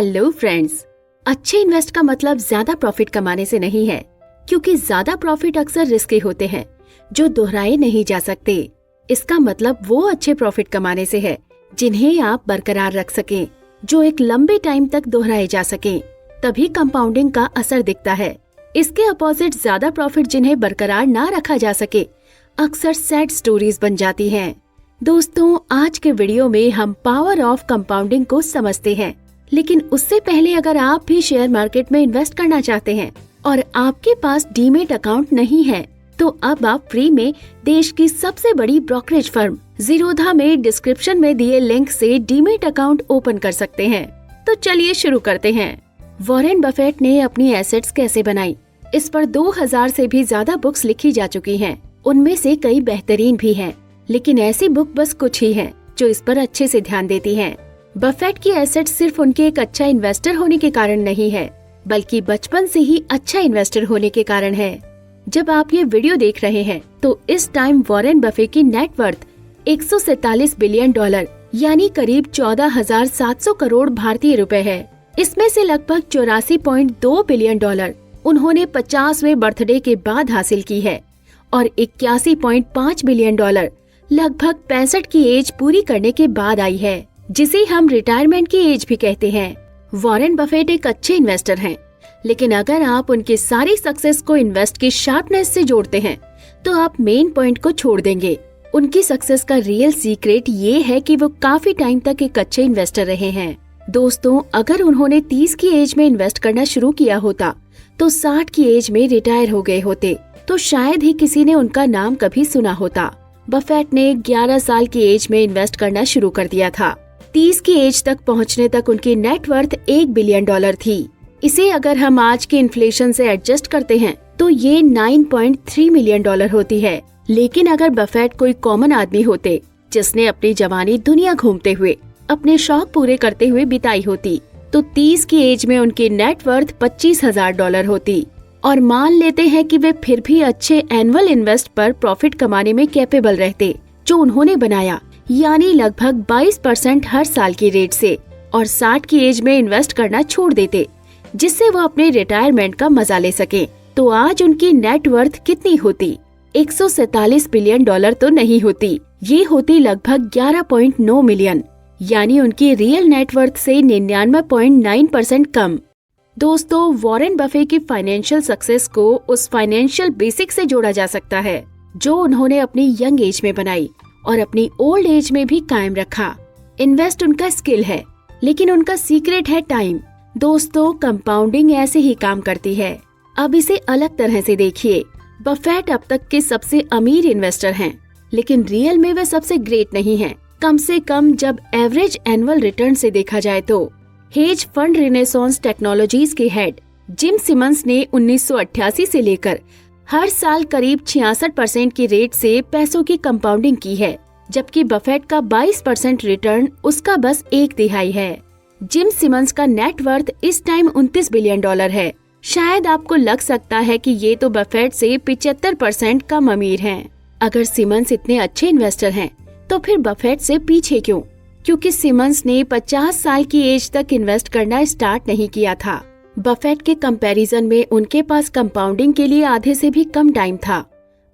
Hello friends, अच्छे invest का मतलब ज्यादा प्रॉफिट कमाने से नहीं है, क्योंकि ज्यादा प्रॉफिट अक्सर रिस्की होते हैं जो दोहराए नहीं जा सकते। इसका मतलब वो अच्छे प्रॉफिट कमाने से है जिन्हें आप बरकरार रख सकें, जो एक लंबे टाइम तक दोहराए जा सकें। तभी कंपाउंडिंग का असर दिखता है। इसके अपोजिट ज्यादा प्रॉफिट जिन्हें बरकरार ना रखा जा सके अक्सर सैड स्टोरीज बन जाती हैं। दोस्तों, आज के वीडियो में हम पावर ऑफ कंपाउंडिंग को समझते हैं, लेकिन उससे पहले अगर आप भी शेयर मार्केट में इन्वेस्ट करना चाहते हैं और आपके पास डीमेट अकाउंट नहीं है, तो अब आप फ्री में देश की सबसे बड़ी ब्रोकरेज फर्म जीरोधा में डिस्क्रिप्शन में दिए लिंक से डीमेट अकाउंट ओपन कर सकते हैं। तो चलिए शुरू करते हैं। वॉरेन बफेट ने अपनी एसेट्स कैसे बनाई, इस पर 2000 से भी ज्यादा बुक्स लिखी जा चुकी हैं। उनमें से कई बेहतरीन भी हैं, लेकिन ऐसी बुक बस कुछ ही हैं जो इस पर अच्छे से ध्यान देती हैं। बफेट की एसेट सिर्फ उनके एक अच्छा इन्वेस्टर होने के कारण नहीं है, बल्कि बचपन से ही अच्छा इन्वेस्टर होने के कारण है। जब आप ये वीडियो देख रहे हैं तो इस टाइम वॉरेन बफेट की नेट वर्थ 147 बिलियन डॉलर यानी करीब 14,700 करोड़ भारतीय रुपए है। इसमें से लगभग 84.2 बिलियन डॉलर उन्होंने 50वें बर्थडे के बाद हासिल की है और 81.5 बिलियन डॉलर लगभग 65 की एज पूरी करने के बाद आई है, जिसे हम रिटायरमेंट की एज भी कहते हैं। वॉरेन बफेट एक अच्छे इन्वेस्टर हैं, लेकिन अगर आप उनकी सारी सक्सेस को इन्वेस्ट की शार्पनेस से जोड़ते हैं तो आप मेन पॉइंट को छोड़ देंगे। उनकी सक्सेस का रियल सीक्रेट ये है कि वो काफी टाइम तक एक अच्छे इन्वेस्टर रहे हैं। दोस्तों, अगर उन्होंने 30 की एज में इन्वेस्ट करना शुरू किया होता तो 60 की एज में रिटायर हो गए होते, तो शायद ही किसी ने उनका नाम कभी सुना होता। बफेट ने 11 साल की एज में इन्वेस्ट करना शुरू कर दिया था। 30 की एज तक पहुंचने तक उनकी नेट वर्थ 1 बिलियन डॉलर थी। इसे अगर हम आज के इन्फ्लेशन से एडजस्ट करते हैं तो ये 9.3 मिलियन डॉलर होती है। लेकिन अगर बफेट कोई कॉमन आदमी होते जिसने अपनी जवानी दुनिया घूमते हुए अपने शौक पूरे करते हुए बिताई होती, तो 30 की एज में उनकी नेट वर्थ 25,000 डॉलर होती। और मान लेते हैं कि वे फिर भी अच्छे एनुअल इन्वेस्ट पर प्रॉफिट कमाने में कैपेबल रहते जो उन्होंने बनाया, यानी लगभग 22% हर साल की रेट से, और 60 की एज में इन्वेस्ट करना छोड़ देते जिससे वो अपने रिटायरमेंट का मजा ले सके, तो आज उनकी नेट वर्थ कितनी होती? 147 बिलियन डॉलर तो नहीं होती, ये होती लगभग 11.9 मिलियन, यानी उनकी रियल नेट वर्थ से 99.9% कम। दोस्तों, वॉरेन बफेट की फाइनेंशियल सक्सेस को उस फाइनेंशियल बेसिक से जोड़ा जा सकता है जो उन्होंने अपनी यंग एज में बनाई और अपनी ओल्ड एज में भी कायम रखा। इन्वेस्ट उनका स्किल है, लेकिन उनका सीक्रेट है टाइम। दोस्तों, कंपाउंडिंग ऐसे ही काम करती है। अब इसे अलग तरह से देखिए। बफेट अब तक के सबसे अमीर इन्वेस्टर हैं, लेकिन रियल में वे सबसे ग्रेट नहीं हैं, कम से कम जब एवरेज एनुअल रिटर्न से देखा जाए तो। हेज फंड रिनेसॉन्स टेक्नोलॉजीज के हेड जिम सिमंस ने 1988 से लेकर हर साल करीब 66% की रेट से पैसों की कंपाउंडिंग की है, जबकि बफेट का 22% रिटर्न उसका बस 1/3 है। जिम सिमंस का नेट वर्थ इस टाइम 29 बिलियन डॉलर है। शायद आपको लग सकता है कि ये तो बफेट से 75% कम अमीर हैं। अगर सिमंस इतने अच्छे इन्वेस्टर हैं, तो फिर बफेट से पीछे क्यों? क्योंकि सिमंस ने 50 साल की एज तक इन्वेस्ट करना स्टार्ट नहीं किया था। बफेट के कंपैरिजन में उनके पास कंपाउंडिंग के लिए आधे से भी कम टाइम था।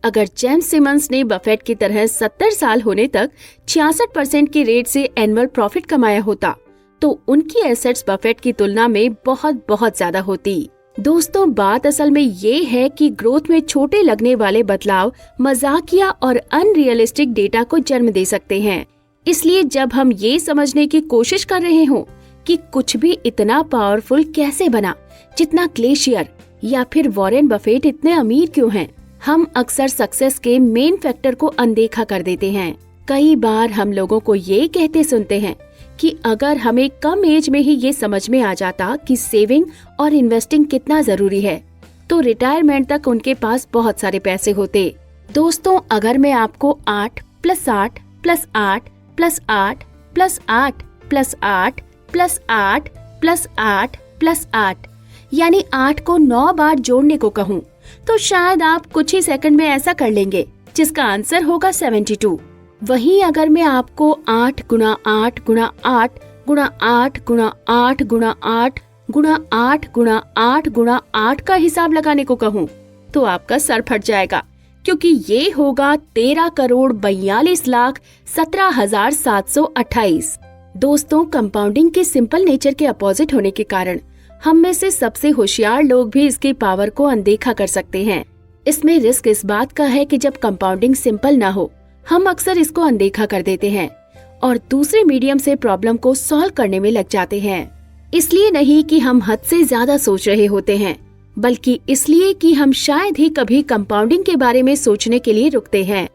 अगर जेम्स सिमंस ने बफेट की तरह 70 साल होने तक 66% की रेट से एनुअल प्रॉफिट कमाया होता, तो उनकी एसेट्स बफेट की तुलना में बहुत बहुत ज्यादा होती। दोस्तों, बात असल में ये है कि ग्रोथ में छोटे लगने वाले बदलाव मजाकिया और अनरियलिस्टिक डेटा को जन्म दे सकते हैं। इसलिए जब हम ये समझने की कोशिश कर रहे हों कि कुछ भी इतना पावरफुल कैसे बना जितना ग्लेशियर, या फिर वॉरेन बफेट इतने अमीर क्यों हैं, हम अक्सर सक्सेस के मेन फैक्टर को अनदेखा कर देते हैं। कई बार हम लोगों को ये कहते सुनते हैं कि अगर हमें कम एज में ही ये समझ में आ जाता कि सेविंग और इन्वेस्टिंग कितना जरूरी है, तो रिटायरमेंट तक उनके पास बहुत सारे पैसे होते। दोस्तों, अगर मैं आपको 8 + 8 + 8 + 8 + 8 + 8 + 8 + 8 + 8 यानी 8 को 9 बार जोड़ने को कहूँ, तो शायद आप कुछ ही सेकंड में ऐसा कर लेंगे, जिसका आंसर होगा 72। वहीं अगर मैं आपको 8 × 8 × 8 गुणा 8 गुणा 8 गुणा 8 गुणा 8 गुणा 8 गुणा 8 का हिसाब लगाने को कहूँ तो आपका सर फट जाएगा, क्योंकि ये होगा 13,42,17,728। दोस्तों, कंपाउंडिंग के सिंपल नेचर के अपोजिट होने के कारण हम में से सबसे होशियार लोग भी इसकी पावर को अनदेखा कर सकते हैं। इसमें रिस्क इस बात का है कि जब कंपाउंडिंग सिंपल ना हो, हम अक्सर इसको अनदेखा कर देते हैं और दूसरे मीडियम से प्रॉब्लम को सॉल्व करने में लग जाते हैं। इसलिए नहीं कि हम हद से ज्यादा सोच रहे होते हैं, बल्कि इसलिए कि हम शायद ही कभी कंपाउंडिंग के बारे में सोचने के लिए रुकते हैं।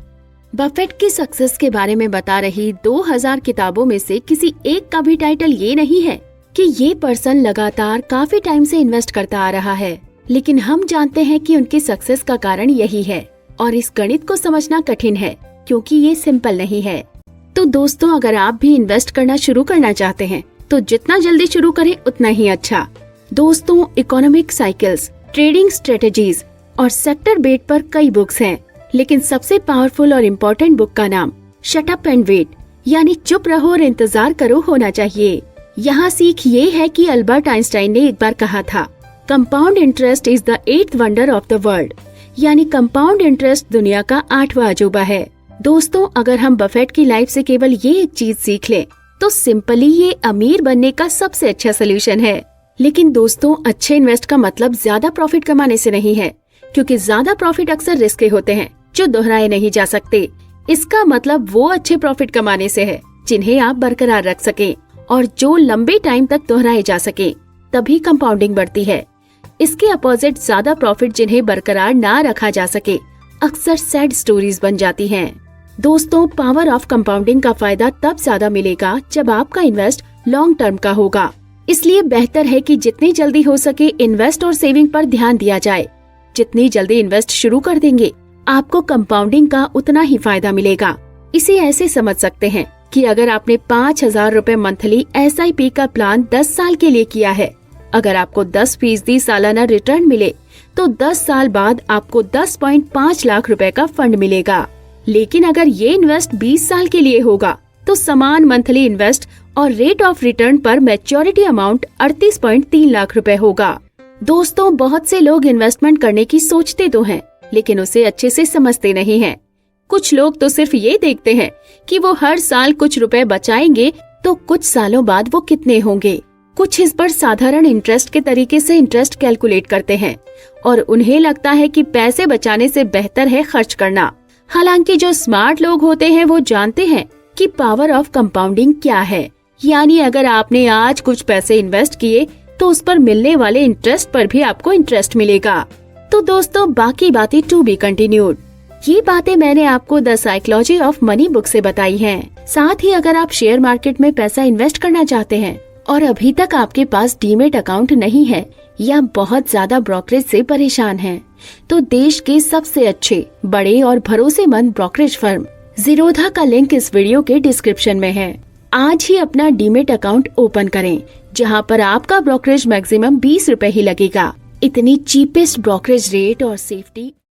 बफेट की सक्सेस के बारे में बता रही 2000 किताबों में से किसी एक का भी टाइटल ये नहीं है कि ये पर्सन लगातार काफी टाइम से इन्वेस्ट करता आ रहा है, लेकिन हम जानते हैं कि उनकी सक्सेस का कारण यही है और इस गणित को समझना कठिन है क्योंकि ये सिंपल नहीं है। तो दोस्तों, अगर आप भी इन्वेस्ट करना शुरू करना चाहते हैं तो जितना जल्दी शुरू करें उतना ही अच्छा। दोस्तों, इकोनॉमिक साइकिल्स, ट्रेडिंग स्ट्रेटेजीज और सेक्टर बेट पर कई बुक्स हैं, लेकिन सबसे पावरफुल और इम्पोर्टेंट बुक का नाम शट अप एंड वेट यानी चुप रहो और इंतजार करो होना चाहिए। यहाँ सीख ये है कि अल्बर्ट आइंस्टाइन ने एक बार कहा था, compound interest is the 8th wonder of the world, यानी कंपाउंड इंटरेस्ट दुनिया का 8वां अजूबा है। दोस्तों, अगर हम बफेट की लाइफ से केवल ये एक चीज सीख लें तो सिंपली ये अमीर बनने का सबसे अच्छा सोल्यूशन है। लेकिन दोस्तों, अच्छे इन्वेस्ट का मतलब ज्यादा प्रॉफिट कमाने से नहीं है, क्योंकि ज्यादा प्रॉफिट अक्सर रिस्की होते हैं जो दोहराए नहीं जा सकते। इसका मतलब वो अच्छे प्रॉफिट कमाने से है जिन्हें आप बरकरार रख सके और जो लंबे टाइम तक दोहराए जा सके, तभी कंपाउंडिंग बढ़ती है। इसके अपोजिट ज्यादा प्रॉफिट जिन्हें बरकरार ना रखा जा सके अक्सर सैड स्टोरीज बन जाती हैं। दोस्तों, पावर ऑफ कंपाउंडिंग का फायदा तब ज्यादा मिलेगा जब आपका इन्वेस्ट लॉन्ग टर्म का होगा। इसलिए बेहतर है कि जितनी जल्दी हो सके इन्वेस्ट और सेविंग पर ध्यान दिया जाए। जितनी जल्दी इन्वेस्ट शुरू कर देंगे, आपको कंपाउंडिंग का उतना ही फायदा मिलेगा। इसे ऐसे समझ सकते हैं कि अगर आपने 5,000 रुपए मंथली SIP का प्लान 10 साल के लिए किया है, अगर आपको 10% सालाना रिटर्न मिले तो 10 साल बाद आपको 10.5 लाख रुपए का फंड मिलेगा। लेकिन अगर ये इन्वेस्ट 20 साल के लिए होगा तो समान मंथली इन्वेस्ट और रेट ऑफ रिटर्न पर मैच्योरिटी अमाउंट 38.3 लाख रुपए होगा। दोस्तों, बहुत से लोग इन्वेस्टमेंट करने की सोचते तो हैं, लेकिन उसे अच्छे से समझते नहीं हैं। कुछ लोग तो सिर्फ ये देखते हैं कि वो हर साल कुछ रुपए बचाएंगे तो कुछ सालों बाद वो कितने होंगे। कुछ इस पर साधारण इंटरेस्ट के तरीके से इंटरेस्ट कैलकुलेट करते हैं और उन्हें लगता है कि पैसे बचाने से बेहतर है खर्च करना। हालांकि जो स्मार्ट लोग होते हैं वो जानते हैं कि पावर ऑफ कंपाउंडिंग क्या है, यानी अगर आपने आज कुछ पैसे इन्वेस्ट किए तो उस पर मिलने वाले इंटरेस्ट पर भी आपको इंटरेस्ट मिलेगा। तो दोस्तों, बाकी बातें टू बी कंटिन्यूड। ये बातें मैंने आपको the psychology of money book से बताई हैं। साथ ही अगर आप शेयर मार्केट में पैसा इन्वेस्ट करना चाहते हैं और अभी तक आपके पास डीमेट अकाउंट नहीं है या बहुत ज्यादा ब्रोकरेज से परेशान हैं, तो देश के सबसे अच्छे, बड़े और भरोसेमंद ब्रोकरेज फर्म ज़ीरोधा का लिंक इस वीडियो के डिस्क्रिप्शन में है। आज ही अपना डीमेट अकाउंट ओपन करें, जहां पर आपका ब्रोकरेज मैक्सिमम 20 रुपए ही लगेगा। इतनी चीपेस्ट ब्रोकरेज रेट और सेफ्टी